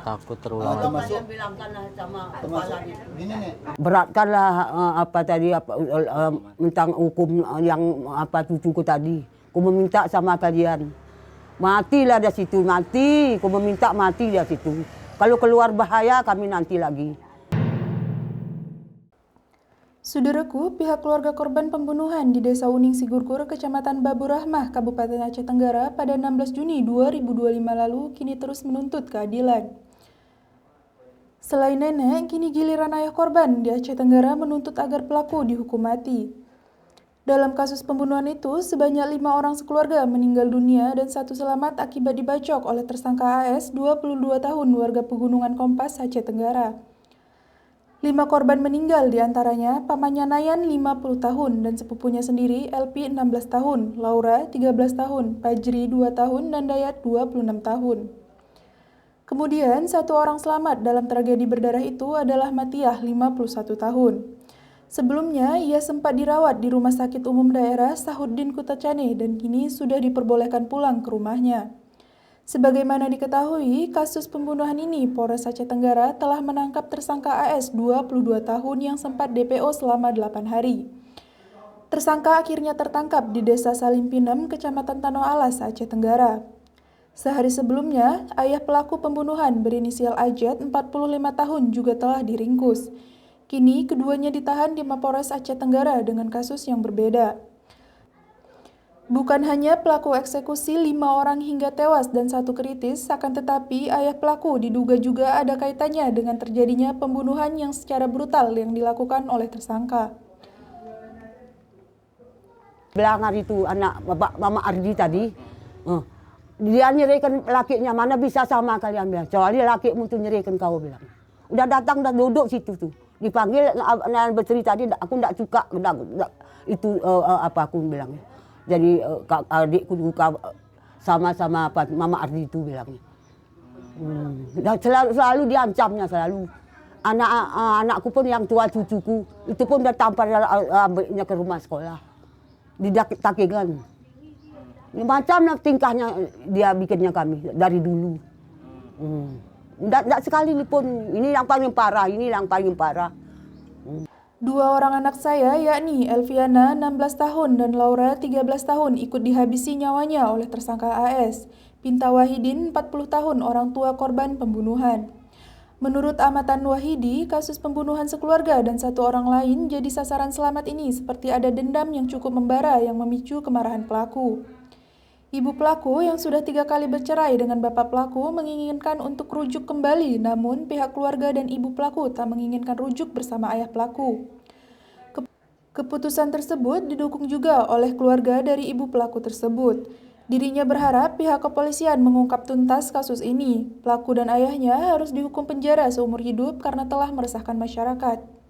Takut terulang. Termasuk bilangkan sama kepala gini nih. beratkanlah apa tadi tentang hukum yang apa cucuku tadi. Ku meminta sama kalian. Matilah dari situ, mati. Ku meminta mati dari situ. Kalau keluar bahaya kami nanti lagi. Saudaraku, pihak keluarga korban pembunuhan di Desa Uning Sigurkur, Kecamatan Babu Rahmah, Kabupaten Aceh Tenggara pada 16 Juni 2025 lalu kini terus menuntut keadilan. Selain nenek, kini giliran ayah korban di Aceh Tenggara menuntut agar pelaku dihukum mati. Dalam kasus pembunuhan itu, sebanyak 5 orang sekeluarga meninggal dunia dan 1 selamat akibat dibacok oleh tersangka AS, 22 tahun, warga Pegunungan Kompas, Aceh Tenggara. 5 korban meninggal diantaranya pamannya Nayan 50 tahun dan sepupunya sendiri LP 16 tahun, Laura 13 tahun, Pajri 2 tahun, dan Dayat 26 tahun. Kemudian 1 orang selamat dalam tragedi berdarah itu adalah Matiah 51 tahun. Sebelumnya, ia sempat dirawat di Rumah Sakit Umum Daerah Sahuddin Kutacane dan kini sudah diperbolehkan pulang ke rumahnya. Sebagaimana diketahui, kasus pembunuhan ini Polres Aceh Tenggara telah menangkap tersangka AS 22 tahun yang sempat DPO selama 8 hari. Tersangka akhirnya tertangkap di Desa Salimpinem, Kecamatan Tanoh Alas, Aceh Tenggara. Sehari sebelumnya, ayah pelaku pembunuhan berinisial Ajat 45 tahun juga telah diringkus. Kini keduanya ditahan di Mapolres Aceh Tenggara dengan kasus yang berbeda. Bukan hanya pelaku eksekusi 5 orang hingga tewas dan 1 kritis, akan tetapi ayah pelaku diduga juga ada kaitannya dengan terjadinya pembunuhan yang secara brutal yang dilakukan oleh tersangka. Bilang itu anak bapak Mama Ardi tadi, dia nyerikan lakinya, mana bisa sama kalian bilang. Soalnya lakimu tuh nyerikan kau bilang. Udah datang, udah duduk situ tuh. Dipanggil bercerita tadi, aku enggak suka, itu apa aku bilang. Jadi adikku juga sama-sama apa Mama Ardi itu bilangnya. Selalu diancamnya selalu. Anakku pun yang tua cucuku itu pun udah tampar ambilnya ke rumah sekolah. Di Takengan. Macam tingkahnya dia bikinnya kami dari dulu. Enggak sekali ini pun, ini yang paling parah, ini yang paling parah. 2 orang anak saya, yakni Elviana 16 tahun dan Laura 13 tahun ikut dihabisi nyawanya oleh tersangka AS. Pinta Wahidin 40 tahun, orang tua korban pembunuhan. Menurut amatan Wahidi, kasus pembunuhan sekeluarga dan 1 orang lain jadi sasaran selamat ini seperti ada dendam yang cukup membara yang memicu kemarahan pelaku. Ibu pelaku yang sudah 3 kali bercerai dengan bapak pelaku menginginkan untuk rujuk kembali, namun pihak keluarga dan ibu pelaku tak menginginkan rujuk bersama ayah pelaku. Keputusan tersebut didukung juga oleh keluarga dari ibu pelaku tersebut. Dirinya berharap pihak kepolisian mengungkap tuntas kasus ini. Pelaku dan ayahnya harus dihukum penjara seumur hidup karena telah meresahkan masyarakat.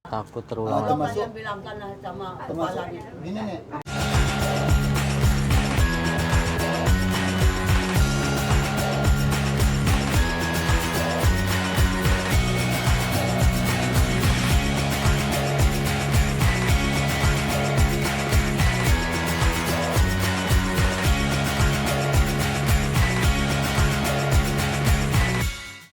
Takut terulang. Termasuk Kalian bilangkan sama kepala gini nih.